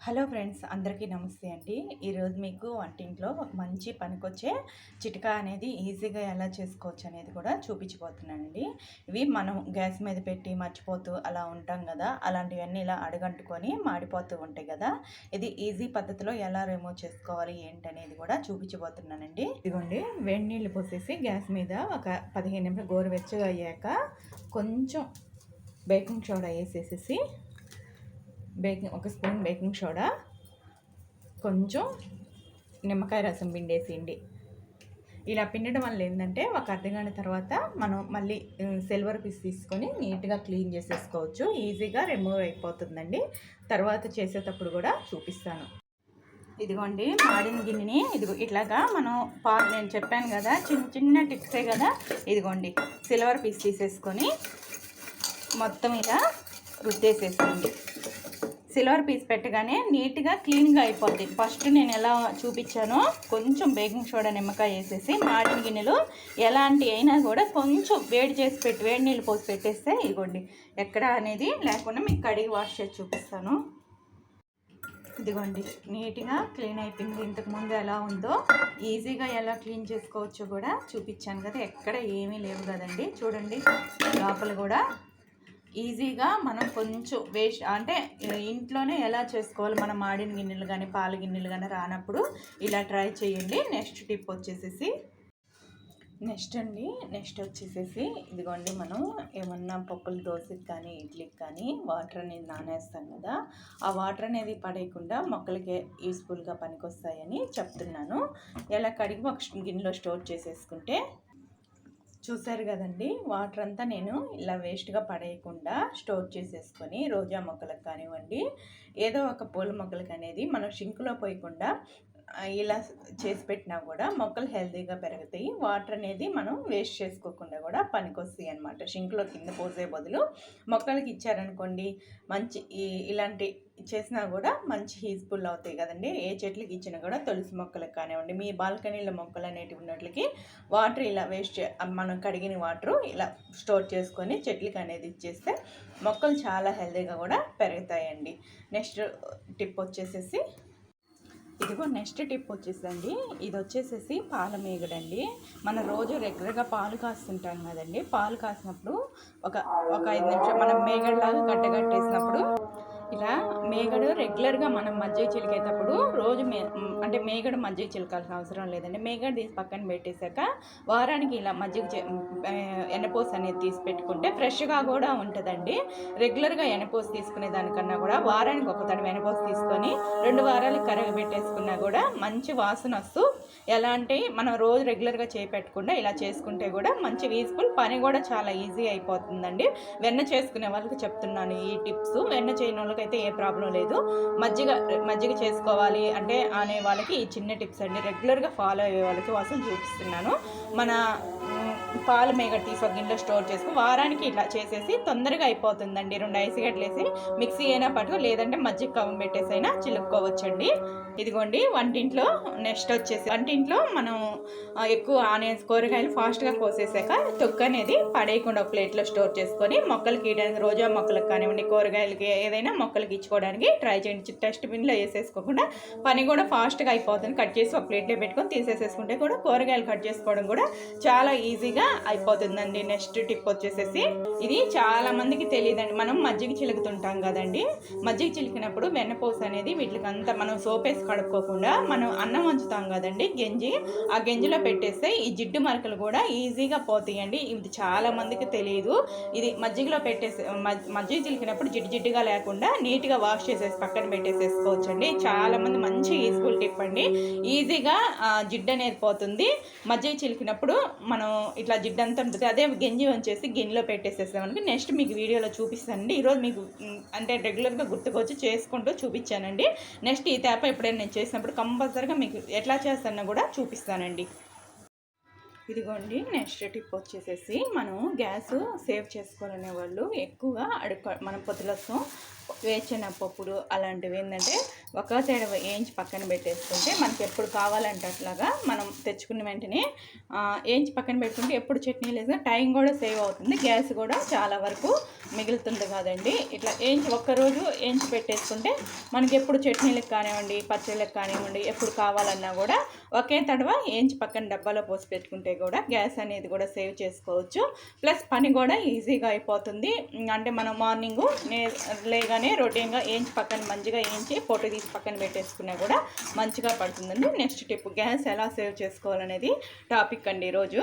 Hello friends, అందరికీ నమస్తే అండి. ఈరోజు మీకు వంటింట్లో ఒక మంచి పనికొచ్చే చిట్కా అనేది ఈజీగా ఎలా చేసుకోవచ్చు అనేది కూడా చూపించబోతున్నానండి. ఇవి మనం గ్యాస్ మీద పెట్టి మర్చిపోతూ అలా ఉంటాం కదా, అలాంటివన్నీ ఇలా అడుగంటుకొని మాడిపోతూ ఉంటాయి కదా. ఇది ఈజీ పద్ధతిలో ఎలా రిమూవ్ చేసుకోవాలి ఏంటనేది కూడా చూపించబోతున్నానండి. ఇదిగోండి, వేడి నీళ్ళు పోసేసి గ్యాస్ మీద ఒక 15 నిమిషాలు గోరువెచ్చగా అయ్యాక కొంచెం బేకింగ్ సోడా వేసేసేసి ఒక స్పూన్ బేకింగ్ సోడా, కొంచెం నిమ్మకాయ రసం పిండేసేయండి. ఇలా పిండడం వల్ల ఏంటంటే ఒక అర్ధగంట తర్వాత మనం మళ్ళీ సిల్వర్ పీస్ తీసుకొని నీట్గా క్లీన్ చేసేసుకోవచ్చు. ఈజీగా రిమూవ్ అయిపోతుందండి. తర్వాత చేసేటప్పుడు కూడా చూపిస్తాను. ఇదిగోండి, మాడిన గిన్నెని ఇట్లాగా మనం నేను చెప్పాను కదా, చిన్న చిన్న టిప్సే కదా. ఇదిగోండి, సిల్వర్ పీస్ తీసేసుకొని మొత్తం ఇలా రుద్దేసేసుకోండి. సిల్వర్ పీస్ పెట్టగానే నీట్గా క్లీన్గా అయిపోద్ది. ఫస్ట్ నేను ఎలా చూపించానో కొంచెం బేకింగ్ సోడా, నిమ్మకాయ వేసేసి మాడిన గిన్నెలు ఎలాంటి అయినా కూడా కొంచెం వేడి నీళ్ళు పోసి పెట్టేస్తే ఇదిగోండి ఎక్కడ అనేది లేకుండా మీకు కడిగి వాష్ చేసి చూపిస్తాను. ఇదిగోండి, నీట్గా క్లీన్ అయిపోయింది. ఇంతకుముందు ఎలా ఉందో ఈజీగా ఎలా క్లీన్ చేసుకోవచ్చో కూడా చూపించాను కదా. ఎక్కడ ఏమీ లేవు కదండి. చూడండి, లోపల కూడా ఈజీగా మనం కొంచెం వేస్ట్ అంటే ఇంట్లోనే ఎలా చేసుకోవాలి, మనం మాడిన గిన్నెలు కానీ పాల గిన్నెలు కానీ రానప్పుడు ఇలా ట్రై చేయండి. నెక్స్ట్ వచ్చేసేసి ఇదిగోండి, మనం ఏమన్నా పప్పులు, దోశకి కానీ ఇడ్లీకి కానీ వాటర్ అనేది నానేస్తాం కదా, ఆ వాటర్ అనేది పడేయకుండా మొక్కలకి యూస్ఫుల్గా పనికొస్తాయని చెప్తున్నాను. ఎలా కడిగి ఒక గిన్నెలో స్టోర్ చేసేసుకుంటే, చూసారు కదండి, వాటర్ అంతా నేను ఇలా వేస్ట్గా పడేయకుండా స్టోర్ చేసేసుకొని రోజా మొక్కలకు కానివ్వండి, ఏదో ఒక పూల మొక్కలకు అనేది మనం షింకులో పోయకుండా ఇలా చేసి పెట్టినా కూడా మొక్కలు హెల్తీగా పెరుగుతాయి. వాటర్ అనేది మనం వేస్ట్ చేసుకోకుండా కూడా పనికొస్తాయి అన్నమాట. షింక్లో కింద పోసే బదులు మొక్కలకి ఇచ్చారనుకోండి, మంచి ఇలాంటి చేసినా కూడా మంచి యూజ్ఫుల్ అవుతాయి కదండి. ఏ చెట్లకి ఇచ్చినా కూడా తులసి మొక్కలకు కానివ్వండి, మీ బాల్కనీలో మొక్కలు అనేటివి ఉన్నట్లకి వాటర్ ఇలా వేస్ట్ మనం కడిగిన వాటర్ ఇలా స్టోర్ చేసుకొని చెట్లకి అనేది ఇచ్చేస్తే మొక్కలు చాలా హెల్తీగా కూడా పెరుగుతాయండి. నెక్స్ట్ టిప్ వచ్చేసండి, ఇది వచ్చేసేసి పాల మేగడండి. మనం రోజు రెగ్యులర్గా పాలు కాస్తుంటాం కదండి. పాలు కాసినప్పుడు ఒక 5 నిమిషాలు మనం మేగడలాగా గట్టగట్టేసినప్పుడు ఇలా మేగడు రెగ్యులర్గా మనం మజ్జిగ చిలికేటప్పుడు రోజు అంటే మేగడ మజ్జిగ చిలకాల్సిన అవసరం లేదండి. మేగడ తీసి పక్కన పెట్టేశాక వారానికి ఇలా మజ్జిగ ఎన్నపోసి అనేది తీసి పెట్టుకుంటే ఫ్రెష్గా కూడా ఉంటుందండి. రెగ్యులర్గా ఎన్నపోసి తీసుకునే దానికన్నా కూడా వారానికి ఒక తడి ఎన్నపోసి తీసుకొని 2 వారాలకు కరగబెట్టేసుకున్నా కూడా మంచి వాసన వస్తూ, ఎలా అంటే మనం రోజు రెగ్యులర్గా చేపెట్టకుండా ఇలా చేసుకుంటే కూడా మంచి యూజ్ఫుల్, పని కూడా చాలా ఈజీ అయిపోతుందండి. వెన్న చేసుకునే వాళ్ళకి చెప్తున్నాను ఈ టిప్స్. వెన్న చేయని వాళ్ళకి అయితే ఏ ప్రాబ్లం లేదు. మజ్జిగ చేసుకోవాలి అంటే అనే వాళ్ళకి ఈ చిన్న టిప్స్ అండి. రెగ్యులర్గా ఫాలో అయ్యే వాళ్ళకి కోసం చూపిస్తున్నాను. మన పాలు మేగడ తీసి ఒక గిన్నెలో స్టోర్ చేసుకుని వారానికి ఇట్లా చేసేసి తొందరగా అయిపోతుందండి. 2 ఐస్ గడ్డలు వేసి మిక్సీ అయినా పట్టు, లేదంటే మజ్జిగ కవ్వం పెట్టేసి అయినా చిలుక్కోవచ్చండి. ఇదిగోండి, వంటింట్లో మనం ఎక్కువ ఆనియన్స్, కూరగాయలు ఫాస్ట్గా కోసేసాక తొక్కు అనేది పడేయకుండా ఒక ప్లేట్లో స్టోర్ చేసుకొని మొక్కలకి ఇవ్వడానికి, రోజా మొక్కలకు కానివ్వండి, కూరగాయలకి ఏదైనా మొక్కలకి ఇచ్చుకోవడానికి ట్రై చేయండి. డస్ట్బిన్లో వేసేసుకోకుండా పని కూడా ఫాస్ట్గా అయిపోతుంది. కట్ చేసి ఒక ప్లేట్లో పెట్టుకొని తీసేసేసుకుంటే కూడా కూరగాయలు కట్ చేసుకోవడం కూడా చాలా ఈజీగా అయిపోతుందండి. నెక్స్ట్ టిప్ వచ్చేసేసి, ఇది చాలా మందికి తెలియదండి. మనం మజ్జిగ చిలుకుతుంటాం కదండి, మజ్జిగ చిలికినప్పుడు వెన్నపూస అనేది వీటికంతా మనం సోప్ వేసి కడుక్కోకుండా మనం అన్నం వంచుతాం కదండి, గంజి, ఆ గంజిలో పెట్టేస్తే ఈ జిడ్డు మరకలు కూడా ఈజీగా పోతాయండి. ఇది చాలా మందికి తెలియదు. ఇది మజ్జిగలో మజ్జిగ చిలికినప్పుడు జిడ్డుగా లేకుండా నీట్గా వాష్ చేసేసి పక్కన పెట్టేసేసుకోవచ్చండి. చాలా మంది మంచి యూజ్ఫుల్ టిప్ అండి. ఈజీగా జిడ్డు అనేది పోతుంది. మజ్జిగ చిలికినప్పుడు మనం ఇట్లా జిడ్డు అంతా ఉంటుంది. అదే గంజి వంచేసి గిన్నెలో పెట్టేసేసామనుకో, నెక్స్ట్ మీకు వీడియోలో చూపిస్తానండి. ఈరోజు మీకు అంటే రెగ్యులర్గా గుర్తుకొచ్చి చేసుకుంటూ చూపించానండి. నెక్స్ట్ ఈ తేప ఎప్పుడైనా నేను చేసినప్పుడు కంపల్సరీగా మీకు ఎట్లా చేస్తానో కూడా చూపిస్తానండి. ఇదిగోండి, నెక్స్ట్ టిప్ వచ్చేసేసి, మనం గ్యాస్ సేవ్ చేసుకోవాలనే వాళ్ళు ఎక్కువగా మనం పొత్తులసం వేరుశనగపప్పులు అలాంటివి ఏంటంటే ఒక సైడ్ వేయించి పక్కన పెట్టేసుకుంటే మనకి ఎప్పుడు కావాలంటే అట్లాగా మనం తెచ్చుకున్న వెంటనే వేయించి పక్కన పెట్టుకుంటే ఎప్పుడు చట్నీలు వేసినా టైం కూడా సేవ్ అవుతుంది, గ్యాస్ కూడా చాలా వరకు మిగులుతుంది కదండి. ఇట్లా ఒక్కరోజు వేయించి పెట్టేసుకుంటే మనకి ఎప్పుడు చట్నీలకు కానివ్వండి, పచ్చళ్ళకి కానివ్వండి, ఎప్పుడు కావాలన్నా కూడా ఒకే తడవ వేయించి పక్కన డబ్బాలో పోసి పెట్టుకుంటే కూడా గ్యాస్ అనేది కూడా సేవ్ చేసుకోవచ్చు. ప్లస్ పని కూడా ఈజీగా అయిపోతుంది. అంటే మనం మార్నింగు లేగానే రొటీన్గా వేయించి పక్కన మంచిగా వేయించి పొట్టు తీసి పక్కన పెట్టేసుకున్నా కూడా మంచిగా పడుతుందండి. నెక్స్ట్ టిప్ గ్యాస్ ఎలా సేవ్ చేసుకోవాలనేది టాపిక్ అండి ఈరోజు.